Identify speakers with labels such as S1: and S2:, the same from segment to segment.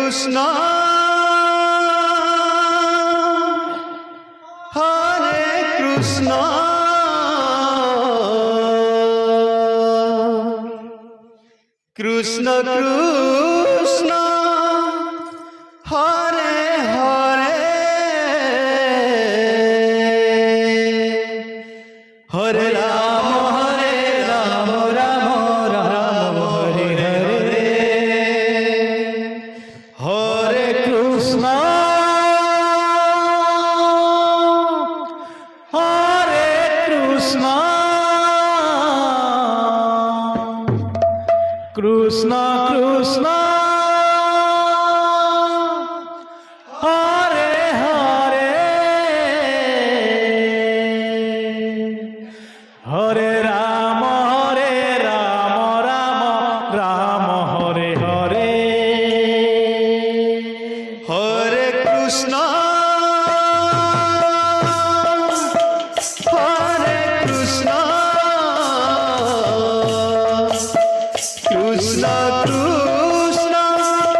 S1: Krishna Hare Krishna Krishna Krishna Hare Hare Hare Rama Hare Rama Rama Rama Hare Hare Hare Krishna Hare Krishna Krishna Krishna Hare Hare Hare Rama Hare Rama Rama Rama Hare Hare Hare Krishna Hare Krishna Krishna Krishna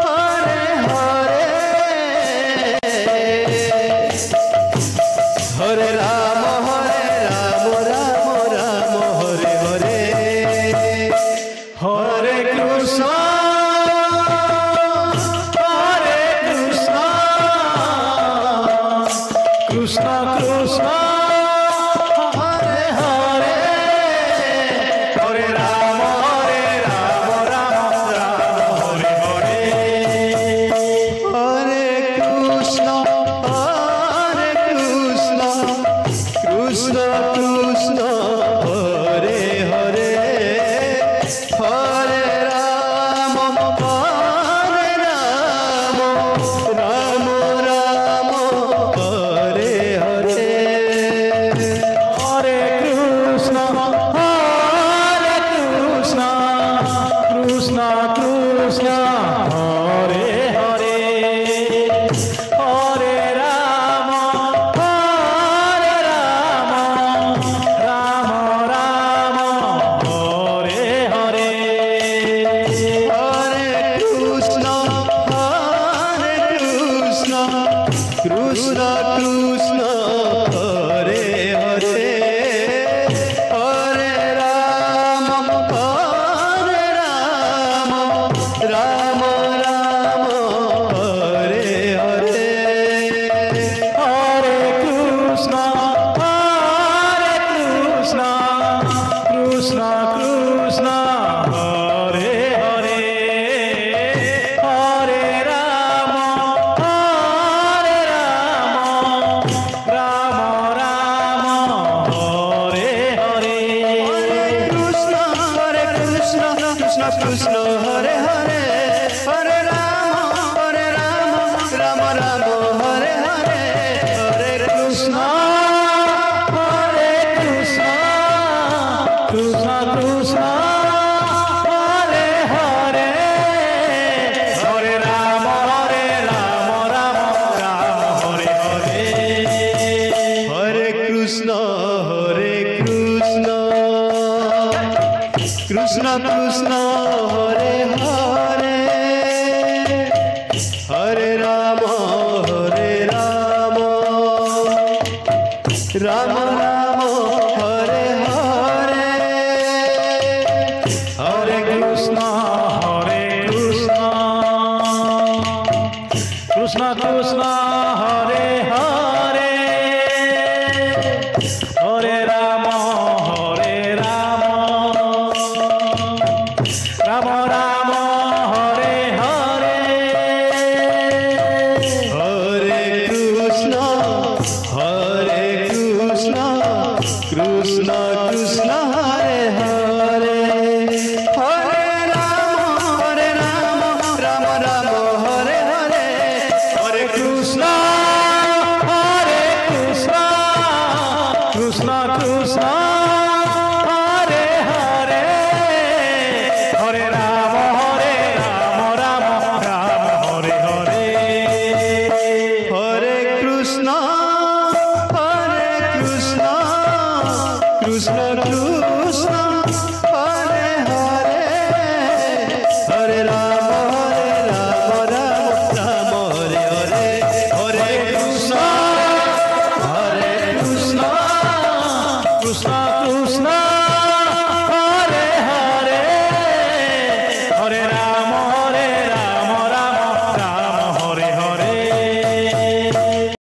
S1: Hare Hare Hare Rama Hare Rama Rama Rama Hare Hare Hare Krishna Hare Krishna Krishna Krishna Hare Hare Hare Rama Hare Rama Rama Rama Hare Hare Hare Krishna Hare Krishna Krishna Krishna Hare Hare Hare Rama Hare Rama Rama Rama Hare Hare Hare Krishna Hare Krishna Krishna Krishna Hare Hare Hare Rama Hare Rama Rama Rama Hare Hare Hare Krishna Hare Krishna Krishna Krishna Hare Hare Hare Rama Hare Rama Rama Rama Hare Hare Hare Krishna Hare Krishna Krishna Krishna Hare Hare Hare Rama Hare Rama Rama Rama Hare Hare Krishna Hare Krishna Krishna Krishna Hare Hare Hare Rama Rama Rama Hare Hare Hare Krishna Hare Krishna Krishna Krishna Hare Hare Hare Rama Rama Rama Hare Hare Hare Krishna Hare Krishna Krishna Krishna Hare Hare Hare Rama Rama Rama Hare Hare Hare Krishna Krishna Krishna Hare Hare Hare Rama Rama Rama Hare Hare Hare Krishna Krishna Krishna Hare Hare Hare Rama Rama Rama Hare Hare Hare Krishna
S2: Krishna